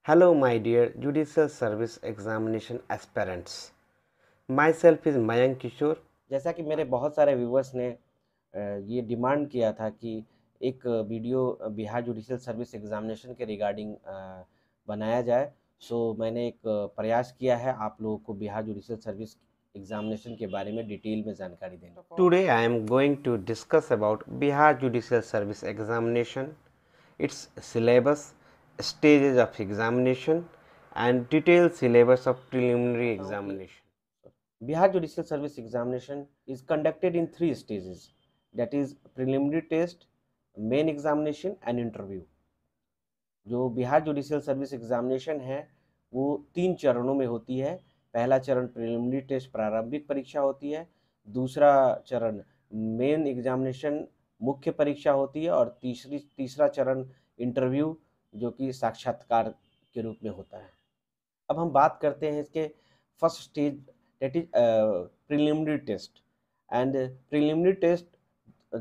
Hello, my dear Judicial Service Examination aspirants. Myself is Mayank Kishore. जैसा कि मेरे बहुत सारे व्यूवर्स ने ये डिमांड किया था कि एक video Bihar judicial service examination के रिगार्डिंग बनाया जाए, सो मैंने एक प्रयास किया है आप लोगों को बिहार जुडिशियल सर्विस एग्जामिनेशन के बारे में डिटेल में जानकारी देने। Today, I am going to discuss about Bihar Judicial Service Examination, its syllabus, stages of examination, and detailed syllabus of preliminary examination. Bihar Judicial Service Examination is conducted in 3 stages, that is preliminary test, main examination and interview. जो Bihar judicial service examination है वो 3 चरणों में होती है। पहला चरण preliminary test प्रारंभिक परीक्षा होती है, दूसरा चरण मेन एग्जामिनेशन मुख्य परीक्षा होती है और तीसरा चरण इंटरव्यू जो कि साक्षात्कार के रूप में होता है। अब हम बात करते हैं इसके first stage, that is preliminary test. And preliminary test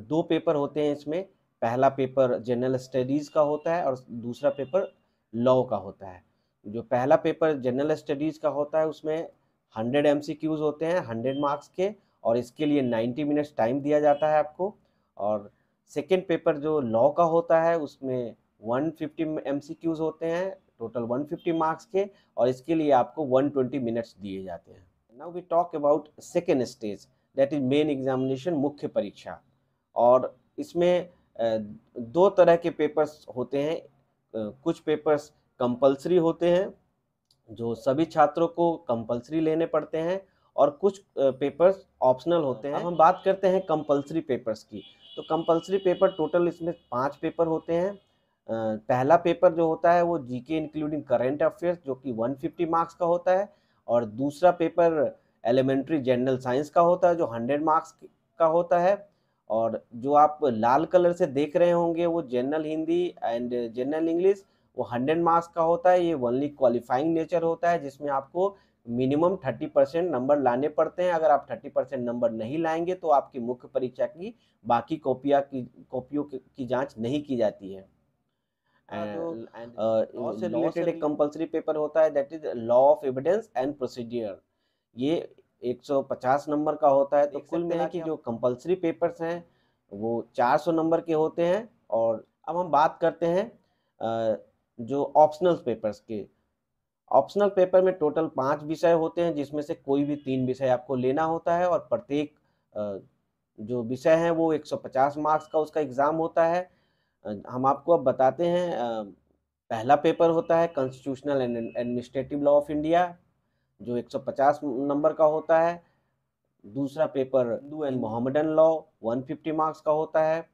2 paper होते हैं इसमें। पहला पेपर जनरल स्टडीज़ का होता है और दूसरा पेपर लॉ का होता है। जो पहला पेपर जनरल स्टडीज़ का होता है उसमें 100 एमसीक्यूज़ होते हैं 100 मार्क्स के, और इसके लिए 90 मिनट्स टाइम दिया जाता है आपको। और सेकेंड पेपर जो लॉ का होता है उसमें 150 एमसीक्यूज़ होते हैं, टोटल 150 मार्क्स के, और इसके लिए आपको 120 मिनट्स दिए जाते हैं। Now we talk about second stage, that is main examination मुख्य परीक्षा। और इसमें 2 तरह के पेपर्स होते हैं। कुछ पेपर्स कंपल्सरी होते हैं जो सभी छात्रों को कंपल्सरी लेने पड़ते हैं, और कुछ पेपर्स ऑप्शनल होते हैं। अब हम बात करते हैं कंपल्सरी पेपर्स की। तो कंपल्सरी पेपर टोटल इसमें 5 पेपर होते हैं। पहला पेपर जो होता है वो जीके इंक्लूडिंग करंट अफेयर्स जो कि 150 मार्क्स का होता है, और दूसरा पेपर एलिमेंट्री जनरल साइंस का होता है जो 100 मार्क्स का होता है। और जो आप लाल कलर से देख रहे होंगे वो general Hindi and general English, वो 100 मार्क्स का होता है। ये ओनली क्वालिफाइंग नेचर होता है जिसमें आपको मिनिमम 30% नंबर लाने पड़ते हैं। अगर आप 30% नंबर नहीं लाएंगे तो आपकी मुख्य परीक्षा की बाकी कॉपियों की जांच नहीं की जाती है। लॉ से रिलेटेड एक कंपल्सरी पेपर होता है, that is law of evidence and procedure. ये 150 नंबर का होता है। तो कुल मिला के जो कंपल्सरी पेपर्स हैं वो 400 नंबर के होते हैं। और अब हम बात करते हैं जो ऑप्शनल पेपर्स के। ऑप्शनल पेपर में टोटल 5 विषय होते हैं जिसमें से कोई भी 3 विषय आपको लेना होता है, और प्रत्येक जो विषय है वो 150 मार्क्स का उसका एग्ज़ाम होता है। हम आपको अब बताते हैं। पहला पेपर होता है constitutional and administrative law of India जो 150 नंबर का होता है। दूसरा paper Hindu and Mohammedan law 150 marks का होता है।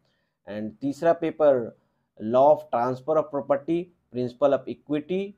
एंड तीसरा paper law of transfer of property, principle of equity,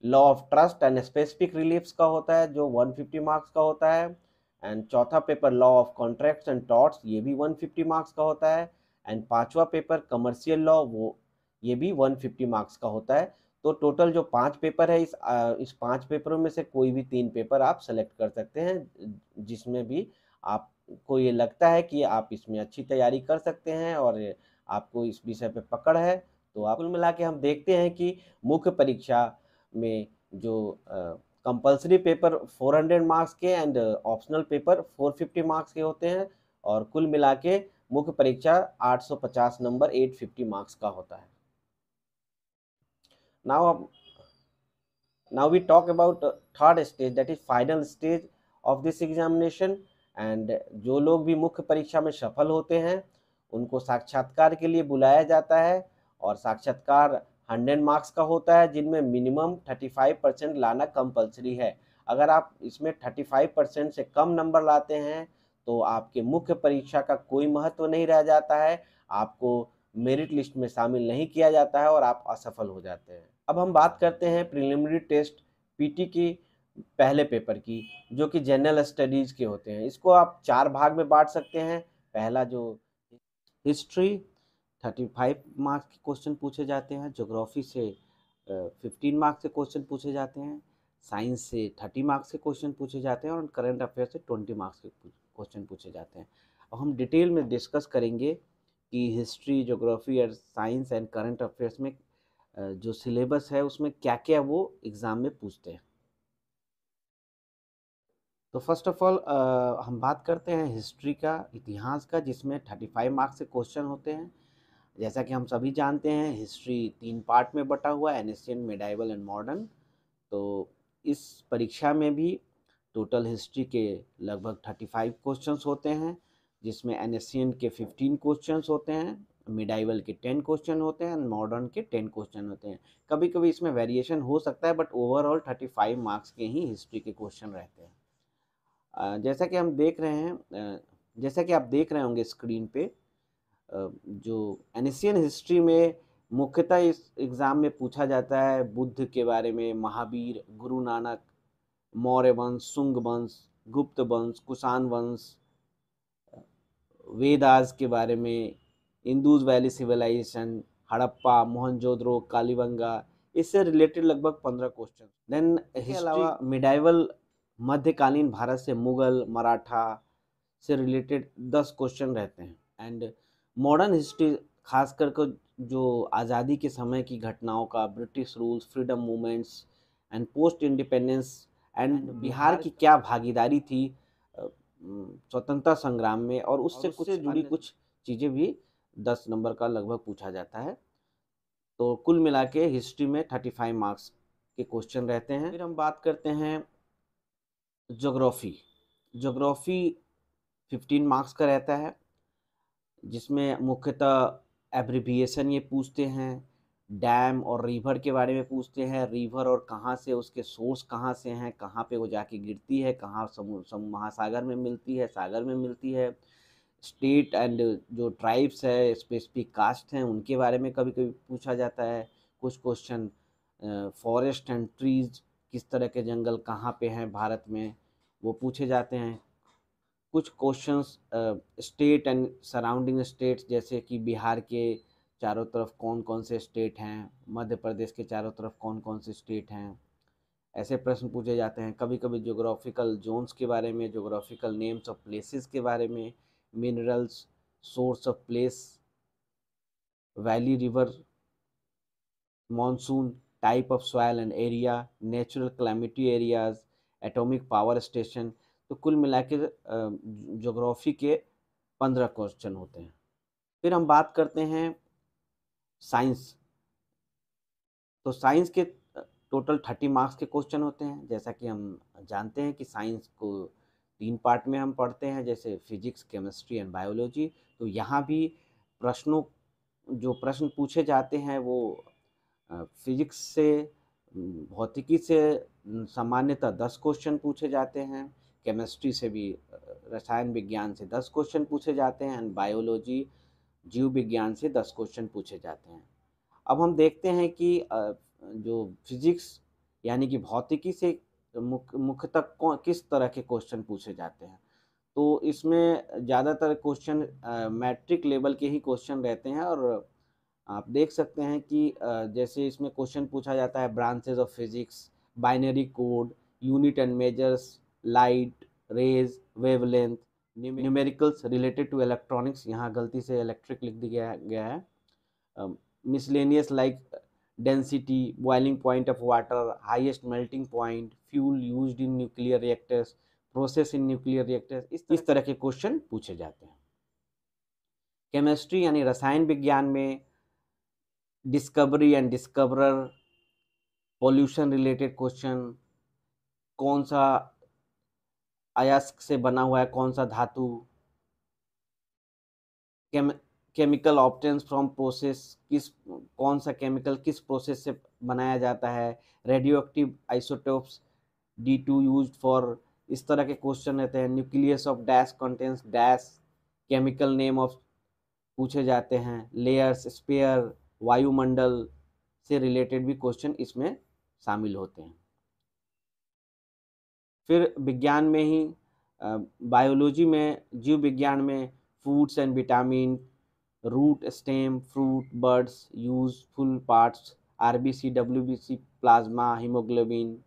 law of trust and specific reliefs का होता है जो 150 मार्क्स का होता है। एंड चौथा paper law of contracts and torts, ये भी 150 मार्क्स का होता है। एंड पांचवा पेपर कमर्शियल लॉ, वो ये भी 150 मार्क्स का होता है। तो टोटल जो 5 पेपर है इस 5 पेपरों में से कोई भी 3 पेपर आप सेलेक्ट कर सकते हैं, जिसमें भी आपको ये लगता है कि आप इसमें अच्छी तैयारी कर सकते हैं और आपको इस विषय पे पकड़ है। तो आप कुल मिला के हम देखते हैं कि मुख्य परीक्षा में जो कंपल्सरी पेपर 400 मार्क्स के एंड ऑप्शनल पेपर 450 मार्क्स के होते हैं, और कुल मिला के मुख्य परीक्षा 850 नंबर 850 मार्क्स का होता है। Now, now we talk about third stage, that is final stage of this examination। and जो लोग भी मुख्य परीक्षा में सफल होते हैं उनको साक्षात्कार के लिए बुलाया जाता है, और साक्षात्कार 100 मार्क्स का होता है जिनमें मिनिमम 35% लाना कंपलसरी है। अगर आप इसमें 35% से कम नंबर लाते हैं तो आपके मुख्य परीक्षा का कोई महत्व नहीं रह जाता है, आपको मेरिट लिस्ट में शामिल नहीं किया जाता है और आप असफल हो जाते हैं। अब हम बात करते हैं प्रिलिमिनरी टेस्ट पीटी की पहले पेपर की, जो कि जनरल स्टडीज के होते हैं। इसको आप 4 भाग में बांट सकते हैं। पहला जो हिस्ट्री 35 मार्क्स के क्वेश्चन पूछे जाते हैं, ज्योग्राफी से 15 मार्क्स के क्वेश्चन पूछे जाते हैं, साइंस से 30 मार्क्स के क्वेश्चन पूछे जाते हैं, और करंट अफेयर से 20 मार्क्स के क्वेश्चन पूछे जाते हैं। अब हम डिटेल में डिस्कस करेंगे कि हिस्ट्री, ज्योग्राफी और साइंस एंड करंट अफेयर्स में जो सिलेबस है उसमें क्या क्या वो एग्ज़ाम में पूछते हैं। तो फर्स्ट ऑफ ऑल हम बात करते हैं हिस्ट्री का, इतिहास का, जिसमें 35 मार्क्स से क्वेश्चन होते हैं। जैसा कि हम सभी जानते हैं हिस्ट्री 3 पार्ट में बटा हुआ है, एंशिएंट, मिडाइवल एंड मॉडर्न। तो इस परीक्षा में भी टोटल हिस्ट्री के लगभग 35 क्वेश्चंस होते हैं, जिसमें एंशिएंट के 15 क्वेश्चंस होते हैं, मिडाइवल के 10 क्वेश्चन होते हैं, मॉडर्न के 10 क्वेश्चन होते हैं। कभी कभी इसमें वेरिएशन हो सकता है, बट ओवरऑल 35 मार्क्स के ही हिस्ट्री के क्वेश्चन रहते हैं। जैसा कि हम देख रहे हैं, जैसा कि आप देख रहे होंगे स्क्रीन पे, जो एशियन हिस्ट्री में मुख्यतः इस एग्ज़ाम में पूछा जाता है बुद्ध के बारे में, महावीर, गुरु नानक, मौर्य वंश, शुंग वंश, गुप्त वंश, कुषाण वंश, वेदास के बारे में, इंदूज वैली सिविलाइजेशन, हड़प्पा, मोहनजोदड़ो, कालीबंगा, इससे रिलेटेड लगभग 15 क्वेश्चन। देन इसके अलावा मिडाइवल मध्यकालीन भारत से मुगल, मराठा से रिलेटेड 10 क्वेश्चन रहते हैं। एंड मॉडर्न हिस्ट्री खास करके जो आज़ादी के समय की घटनाओं का, British rules, freedom movements and post independence, and Bihar की क्या भागीदारी थी स्वतंत्रता संग्राम में, और उससे जुड़ी कुछ चीज़ें भी 10 नंबर का लगभग पूछा जाता है। तो कुल मिला के हिस्ट्री में 35 मार्क्स के क्वेश्चन रहते हैं। फिर हम बात करते हैं ज्योग्राफी। ज्योग्राफी 15 मार्क्स का रहता है, जिसमें मुख्यतः एब्रिविएशन ये पूछते हैं, डैम और रिवर के बारे में पूछते हैं, रिवर और कहाँ से, उसके सोर्स कहाँ से हैं, कहाँ पे वो जाके गिरती है, कहाँ महासागर में मिलती है, सागर में मिलती है, स्टेट एंड जो ट्राइब्स है, स्पेसिफिक कास्ट हैं, उनके बारे में कभी कभी पूछा जाता है कुछ क्वेश्चन। फॉरेस्ट एंड ट्रीज, किस तरह के जंगल कहाँ पे हैं भारत में, वो पूछे जाते हैं। कुछ questions state and surrounding states, जैसे कि बिहार के चारों तरफ कौन कौन से स्टेट हैं, मध्य प्रदेश के चारों तरफ कौन कौन से स्टेट हैं, ऐसे प्रश्न पूछे जाते हैं। कभी कभी ज्योग्राफिकल जोन्स के बारे में, ज्योग्राफिकल नेम्स ऑफ प्लेसेस के बारे में, minerals, source of place, valley, river, monsoon, type of soil and area, natural climatic areas, atomic power station. तो कुल मिला के ज्योग्राफी के 15 क्वेश्चन होते हैं। फिर हम बात करते हैं साइंस। तो साइंस के टोटल 30 मार्क्स के क्वेश्चन होते हैं। जैसा कि हम जानते हैं कि साइंस को 3 पार्ट में हम पढ़ते हैं, जैसे फिजिक्स, केमिस्ट्री एंड बायोलॉजी। तो यहाँ भी जो प्रश्न पूछे जाते हैं वो फिजिक्स से, भौतिकी से सामान्यतः 10 क्वेश्चन पूछे जाते हैं, केमिस्ट्री से भी, रसायन विज्ञान से 10 क्वेश्चन पूछे जाते हैं, एंड बायोलॉजी, जीव विज्ञान से 10 क्वेश्चन पूछे जाते हैं। अब हम देखते हैं कि जो फिजिक्स यानी कि भौतिकी से मुख्यतः किस तरह के क्वेश्चन पूछे जाते हैं। तो इसमें ज़्यादातर क्वेश्चन मैट्रिक लेवल के ही क्वेश्चन रहते हैं, और आप देख सकते हैं कि जैसे इसमें क्वेश्चन पूछा जाता है branches of physics, binary code, unit and measures, light, rays, wavelength, numericals related to electronics, यहाँ गलती से इलेक्ट्रिक लिख दिया गया है, miscellaneous like density, boiling point of water, highest melting point, fuel used in nuclear reactors, process in nuclear reactors, इस तरह के क्वेश्चन पूछे जाते हैं। केमिस्ट्री यानी रसायन विज्ञान में discovery and discoverer, pollution related question, कौन सा अयस्क से बना हुआ है, कौन सा धातु, केमिकल ऑब्टेन्स फ्रॉम प्रोसेस, कौन सा केमिकल किस प्रोसेस से बनाया जाता है, radio active isotopes, D2 used for, इस तरह के क्वेश्चन रहते हैं। Nucleus of dash contains dash, chemical name of पूछे जाते हैं, लेयर्स, स्पेयर, वायुमंडल से रिलेटेड भी क्वेश्चन इसमें शामिल होते हैं। फिर विज्ञान में ही बायोलॉजी में, जीव विज्ञान में foods and vitamin, root, stem, fruit, birds, useful parts, RBC, WBC, plasma, haemoglobin,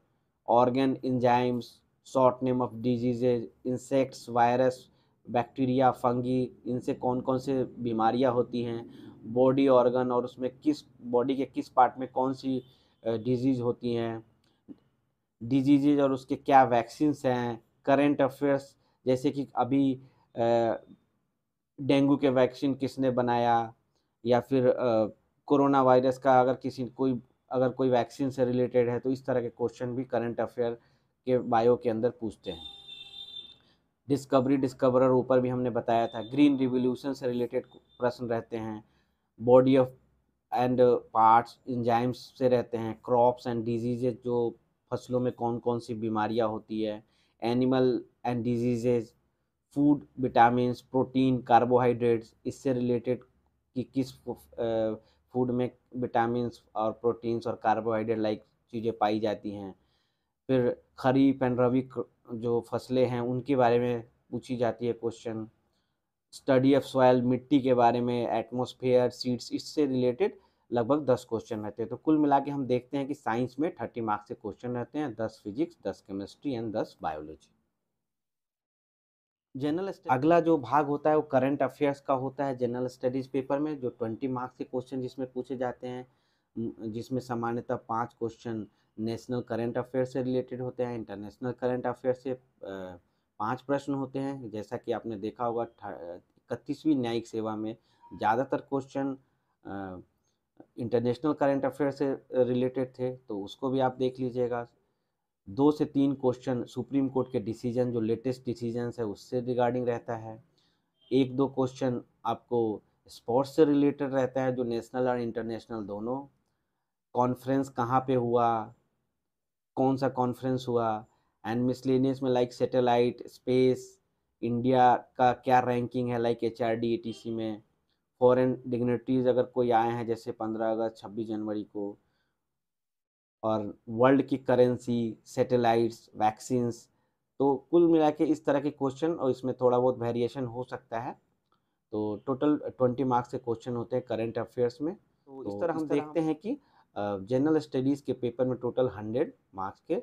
organ, enzymes, short name of diseases, insects, virus, bacteria, fungi, इनसे कौन कौन से बीमारियां होती हैं, बॉडी ऑर्गन और उसमें किस बॉडी के किस पार्ट में कौन सी डिजीज़ होती हैं, डिजीजेज और उसके क्या वैक्सीन्स हैं, करेंट अफेयर्स जैसे कि अभी डेंगू के वैक्सीन किसने बनाया, या फिर कोरोना वायरस का अगर कोई वैक्सीन से रिलेटेड है तो इस तरह के क्वेश्चन भी करंट अफेयर के बायो के अंदर पूछते हैं। डिस्कवरी डिस्कवरर ऊपर भी हमने बताया था। ग्रीन रिवोल्यूशन से रिलेटेड प्रश्न रहते हैं। Body of and parts enzymes से रहते हैं। क्रॉप्स एंड डिजीजेज, जो फसलों में कौन कौन सी बीमारियां होती है। Animal and diseases, food, vitamins, protein, carbohydrates, इससे रिलेटेड कि किस फूड में विटामिन्स और प्रोटीन्स और कार्बोहाइड्रेट लाइक चीज़ें पाई जाती हैं। फिर खरीफ एंड रबी जो फसलें हैं उनके बारे में पूछी जाती है क्वेश्चन। स्टडी ऑफ सॉइल, मिट्टी के बारे में, एटमॉस्फेयर, सीड्स, इससे रिलेटेड लगभग 10 क्वेश्चन रहते हैं। तो कुल मिला के हम देखते हैं कि साइंस में 30 मार्क्स के क्वेश्चन रहते हैं, 10 physics, 10 chemistry and 10 biology. General अगला जो भाग होता है वो करंट अफेयर्स का होता है जनरल स्टडीज पेपर में, जो 20 मार्क्स के क्वेश्चन जिसमें पूछे जाते हैं, जिसमें सामान्यतः 5 क्वेश्चन नेशनल करंट अफेयर से रिलेटेड होते हैं। इंटरनेशनल करंट अफेयर से 5 प्रश्न होते हैं। जैसा कि आपने देखा होगा 31वीं न्यायिक सेवा में ज़्यादातर क्वेश्चन इंटरनेशनल करंट अफेयर से रिलेटेड थे, तो उसको भी आप देख लीजिएगा। 2 से 3 क्वेश्चन सुप्रीम कोर्ट के डिसीजन, जो लेटेस्ट डिसीजंस है उससे रिगार्डिंग रहता है। 1-2 क्वेश्चन आपको स्पोर्ट्स से रिलेटेड रहता है, जो नेशनल और इंटरनेशनल दोनों। कॉन्फ्रेंस कहाँ पे हुआ, कौन सा कॉन्फ्रेंस हुआ, एंड मिसलेनियस में लाइक सैटेलाइट, स्पेस, इंडिया का क्या रैंकिंग है लाइक HRD ETC में। फॉरेन डिग्निटरीज अगर कोई आए हैं जैसे 15 अगस्त 26 जनवरी को, और वर्ल्ड की करेंसी, सैटेलाइट्स, वैक्सीन्स। तो कुल मिला के इस तरह के क्वेश्चन, और इसमें थोड़ा बहुत वेरिएशन हो सकता है। तो टोटल 20 मार्क्स के क्वेश्चन होते हैं करंट अफेयर्स में। तो इस तरह हम देखते हैं कि जनरल स्टडीज़ के पेपर में टोटल 100 मार्क्स के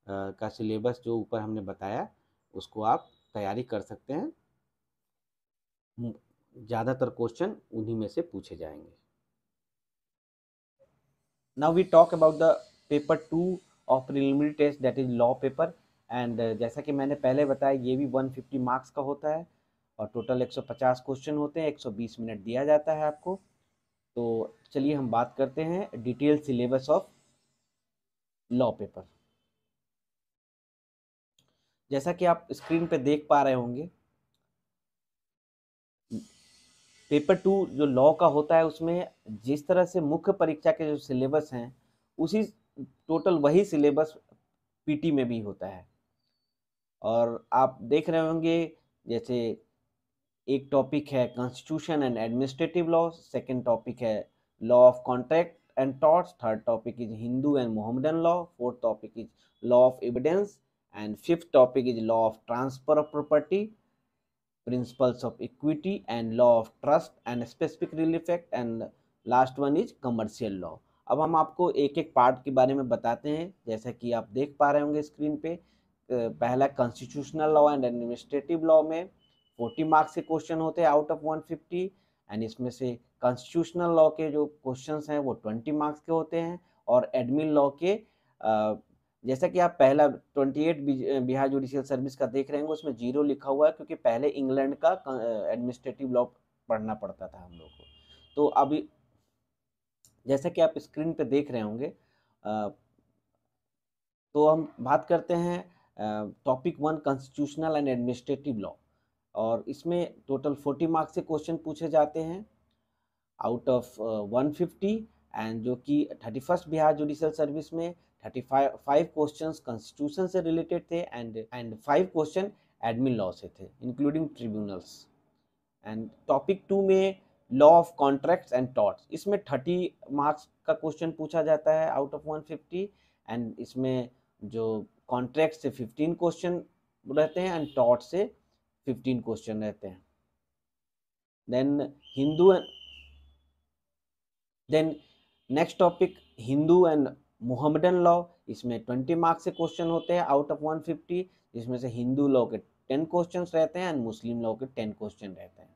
का सिलेबस जो ऊपर हमने बताया उसको आप तैयारी कर सकते हैं। ज़्यादातर क्वेश्चन उन्हीं में से पूछे जाएंगे। Now we talk about the paper 2 of preliminary test, that is law paper, and जैसा कि मैंने पहले बताया ये भी 150 मार्क्स का होता है और टोटल 150 क्वेश्चन होते हैं। 120 मिनट दिया जाता है आपको। तो चलिए हम बात करते हैं detail syllabus of law paper. जैसा कि आप स्क्रीन पे देख पा रहे होंगे, पेपर 2 जो लॉ का होता है उसमें जिस तरह से मुख्य परीक्षा के जो सिलेबस हैं उसी टोटल वही सिलेबस पीटी में भी होता है। और आप देख रहे होंगे जैसे एक टॉपिक है constitution and administrative law, second topic है law of contract and torts, third topic is Hindu and Mohammedan law, fourth topic is law of evidence, and fifth topic is law of transfer of property, principles of equity and law of trust and specific real effect, and last one is commercial law. अब हम आपको एक एक part के बारे में बताते हैं। जैसा कि आप देख पा रहे होंगे स्क्रीन पे, पहला constitutional law and administrative law में 40 मार्क्स के क्वेश्चन होते हैं आउट ऑफ 150, एंड इसमें से कॉन्स्टिट्यूशनल लॉ के जो क्वेश्चंस हैं वो 20 मार्क्स के होते हैं, और एडमिन लॉ के जैसा कि आप पहला 28 बिहार जुडिशियल सर्विस का देख रहे हैं उसमें 0 लिखा हुआ है, क्योंकि पहले इंग्लैंड का एडमिनिस्ट्रेटिव लॉ पढ़ना पड़ता था हम लोग को। तो अभी जैसा कि आप स्क्रीन पे देख रहे होंगे, तो हम बात करते हैं topic 1 constitutional and administrative law, और इसमें टोटल 40 मार्क्स से क्वेश्चन पूछे जाते हैं आउट ऑफ 150, एंड जो कि 31st बिहार जुडिशियल सर्विस में 35 क्वेश्चंस कॉन्स्टिट्यूशन से रिलेटेड थे, एंड 5 क्वेश्चन एडमिन लॉ से थे इंक्लूडिंग ट्रिब्यूनल्स। एंड टॉपिक 2 में law of contracts and torts, इसमें 30 मार्क्स का क्वेश्चन पूछा जाता है आउट ऑफ 150, एंड इसमें जो कॉन्ट्रैक्ट से 15 क्वेश्चन रहते हैं एंड टॉर्ट से 15 क्वेश्चन रहते हैं। Then next topic Hindu and Mohammedan law, इसमें 20 मार्क्स से क्वेश्चन होते हैं आउट ऑफ 150, जिसमें से हिंदू लॉ के 10 क्वेश्चंस रहते हैं एंड मुस्लिम लॉ के 10 क्वेश्चन रहते हैं।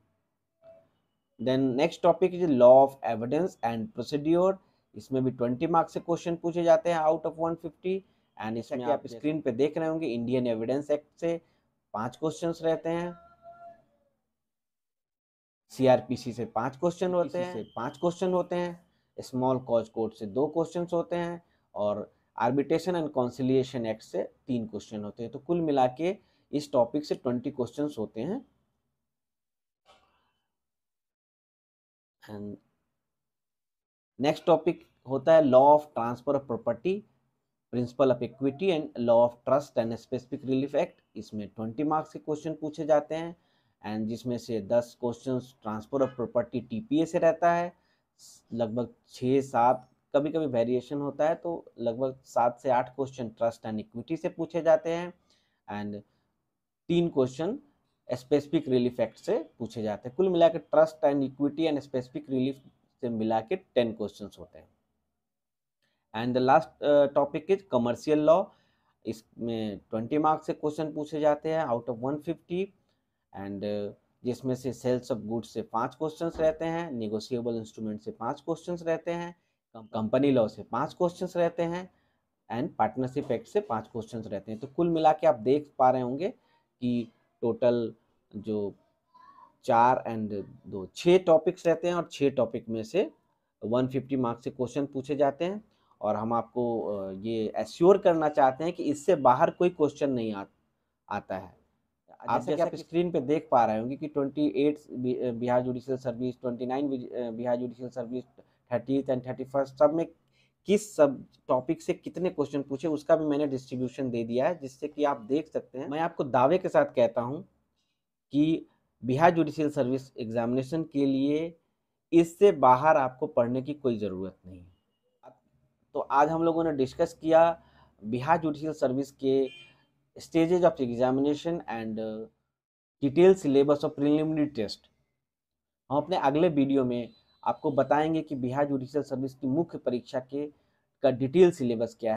Then next topic is law of evidence and procedure. इसमें भी 20 मार्क्स से क्वेश्चन पूछे जाते हैं आउट ऑफ 150। एंड इसमें आप स्क्रीन पे देख रहे होंगे इंडियन एविडेंस एक्ट से 5 क्वेश्चंस रहते हैं, सीआरपीसी से 5 क्वेश्चन होते हैं, स्मॉल कॉज कोड से 2 क्वेश्चंस होते हैं और आर्बिट्रेशन एंड कॉन्सिलिएशन एक्ट से 3 क्वेश्चन होते हैं। तो कुल मिला के इस टॉपिक से 20 क्वेश्चंस होते हैं। एंड नेक्स्ट टॉपिक होता है law of transfer of property, principle of equity and law of trust and specific relief act. इसमें 20 मार्क्स के क्वेश्चन पूछे जाते हैं एंड जिसमें से 10 questions transfer of property TPA से रहता है, लगभग 6-7 कभी कभी वेरिएशन होता है तो लगभग 7 से 8 क्वेश्चन ट्रस्ट एंड इक्विटी से पूछे जाते हैं and 3 question specific relief act से पूछे जाते हैं। कुल मिला के trust and equity and specific relief से मिला के 10 क्वेश्चंस होते हैं। And the last topic is commercial law. इसमें 20 मार्क्स से क्वेश्चन पूछे जाते हैं आउट ऑफ 150 एंड जिसमें से सेल्स ऑफ गुड्स से 5 क्वेश्चंस रहते हैं, नेगोशिएबल इंस्ट्रूमेंट से 5 क्वेश्चंस रहते हैं, कंपनी लॉ से 5 क्वेश्चंस रहते हैं एंड पार्टनरशिप एक्ट से 5 क्वेश्चंस रहते हैं। तो कुल मिला के आप देख पा रहे होंगे कि टोटल जो 4 एंड 2 6 टॉपिक्स रहते हैं और 6 टॉपिक में से 150 मार्क्स से क्वेश्चन पूछे जाते हैं और हम आपको ये एश्योर करना चाहते हैं कि इससे बाहर कोई क्वेश्चन नहीं आता है। जैसे कि आप स्क्रीन पे देख पा रहे होंगे कि 28 Bihar judicial service, 29 Bihar judicial service, 30th and 31st सब में किस सब टॉपिक से कितने क्वेश्चन पूछे उसका भी मैंने डिस्ट्रीब्यूशन दे दिया है, जिससे कि आप देख सकते हैं। मैं आपको दावे के साथ कहता हूं कि बिहार जुडिशियल सर्विस एग्जामिनेशन के लिए इससे बाहर आपको पढ़ने की कोई ज़रूरत नहीं है। तो आज हम लोगों ने डिस्कस किया बिहार जुडिशियल सर्विस के stages of examination and detail syllabus of preliminary test. हम अपने अगले वीडियो में आपको बताएंगे कि बिहार जुडिशियल सर्विस की मुख्य परीक्षा का डिटेल सिलेबस क्या है।